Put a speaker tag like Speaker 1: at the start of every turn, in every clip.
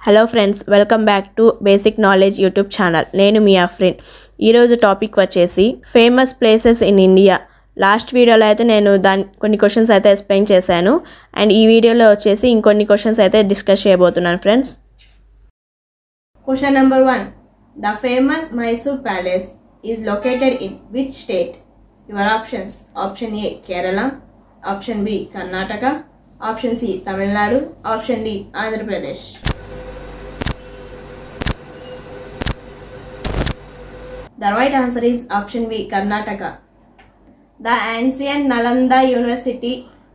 Speaker 1: Hello friends, welcome back to basic knowledge YouTube channel. నేను మీ అఫ్రిన్. ఈరోజు topic వచ్చేసి famous places in India. Last వీడియోలో అయితే నేను కొన్ని క్వశ్చన్స్ అయితే ఎక్స్ప్లెయిన్ చేశాను. అండ్ ఈ వీడియోలో వచ్చేసి ఇంకొన్ని క్వశ్చన్స్ అయితే డిస్కస్ చేయబోతున్నాను friends. Question number 1. The famous Mysore palace is located in which state? Your options. Option A Kerala, option B Karnataka, option C Tamil Nadu, option D Andhra Pradesh. The right answer is option B, Karnataka. The ancient Nalanda University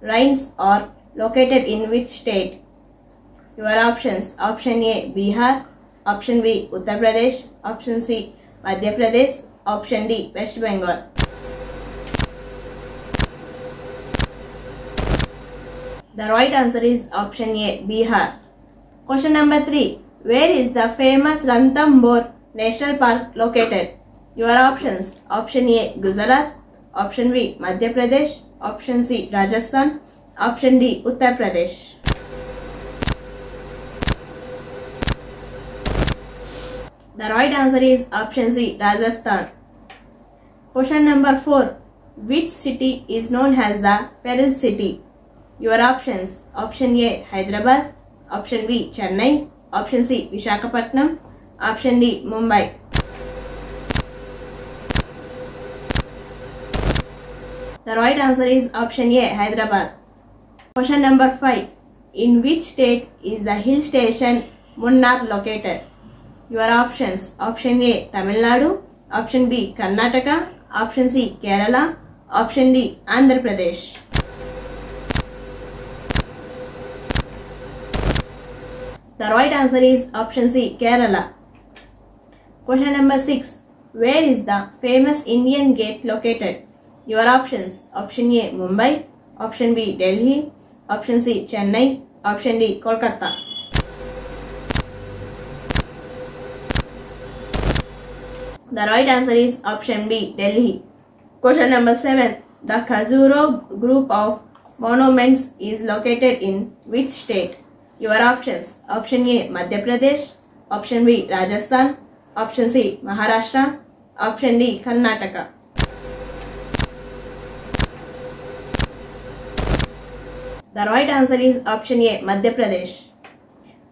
Speaker 1: ruins are located in which state? Your options. Option A, Bihar, option B, Uttar Pradesh, option C, Madhya Pradesh, option D, West Bengal. The right answer is option A, Bihar. Question number 3. Where is the famous Ranthambore National Park located? Your options. Option A, Gujarat, option B, Madhya Pradesh, option C, Rajasthan, option D, Uttar Pradesh. The right answer is option C, Rajasthan. Question number 4. Which city is known as the Pearl City? Your options. Option A, Hyderabad, option B, Chennai, option C, Visakhapatnam, option D, Mumbai. The right answer is option A, Hyderabad. Question number 5. In which state is the hill station Munnar located? Your options. Option A, Tamil Nadu, option B, Karnataka, option C, Kerala, option D, Andhra Pradesh. The right answer is option C, Kerala. Question number 6. Where is the famous Indian Gate located? Your options. Option A, Mumbai, option B, Delhi, option C, Chennai, option D, Kolkata. The right answer is option B, Delhi. Question number 7. The Khajuraho group of monuments is located in which state? Your options. Option A, Madhya Pradesh, option B, Rajasthan, option C, Maharashtra, option D, Karnataka. The right answer is option A, Madhya Pradesh.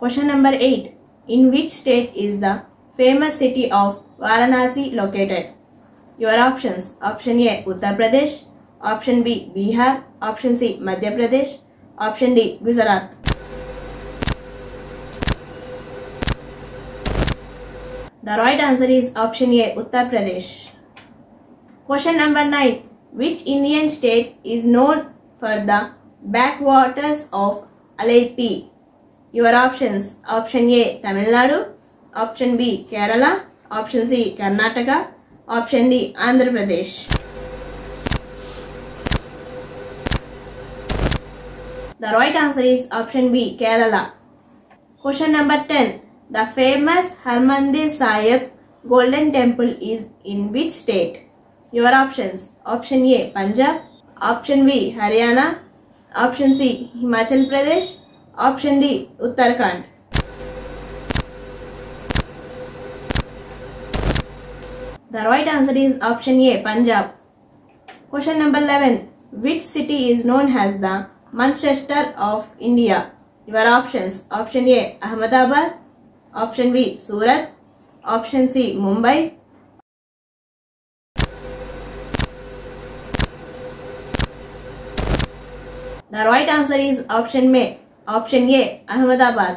Speaker 1: Question number 8. In which state is the famous city of Varanasi located? Your options. Option A, Uttar Pradesh, option B, Bihar, option C, Madhya Pradesh, option D, Gujarat. The right answer is option A, Uttar Pradesh. Question number 9. Which Indian state is known for the backwaters of Alleppey? Your options. Option A, Tamil Nadu, option B, Kerala, option C, Karnataka, option D, Andhra Pradesh. The right answer is option B, Kerala. Question number 10. The famous Harmandir Sahib Golden Temple is in which state? Your options. Option A, Punjab, option B, Haryana, option C, Himachal Pradesh, option D, Uttarakhand. The right answer is option A, Punjab. Question number 11. Which city is known as the Manchester of India? Your options. Option A, Ahmedabad, option B, Surat, option C, Mumbai. The right answer is option A, Ahmedabad.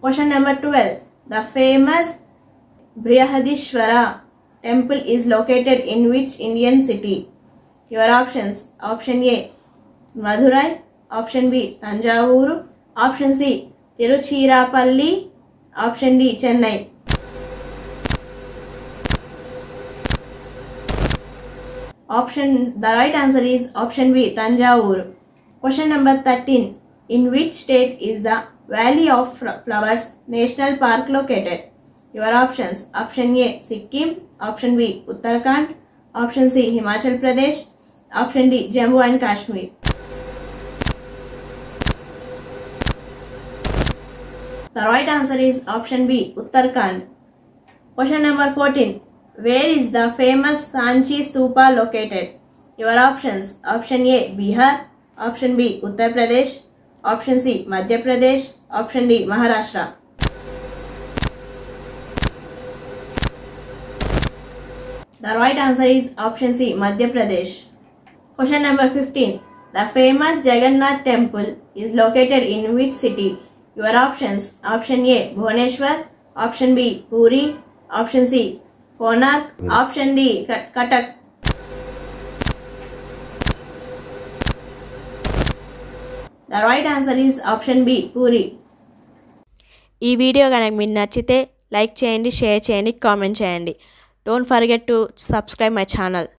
Speaker 1: Question number 12. The famous Brihadishwara temple is located in which Indian city? Your options. Option A, Madurai, option B, Tanjavur, option C, Tiruchirappalli, option D, Chennai. The right answer is option B, Tanjavur. Question number 13. In which state is the Valley of Flowers National Park located? Your options. Option A, Sikkim, option B, Uttarakhand, option C, Himachal Pradesh, option D, Jammu and Kashmir. The right answer is option B, Uttarakhand. Question number 14. Where is the famous Sanchi Stupa located? Your options. Option A, Bihar. Option B, Uttar Pradesh. Option C, Madhya Pradesh. Option D, Maharashtra. The right answer is option C, Madhya Pradesh. Question number 15. The famous Jagannath temple is located in which city? Your options. Option A, Bhubaneswar. Option B, Puri. Option C, Konark. Option D, Cuttack. The right answer is option B, Puri. ఈ video కనుక మీకు నచ్చితే like చేయండి, share చేయండి, comment చేయండి. Don't forget to subscribe my channel.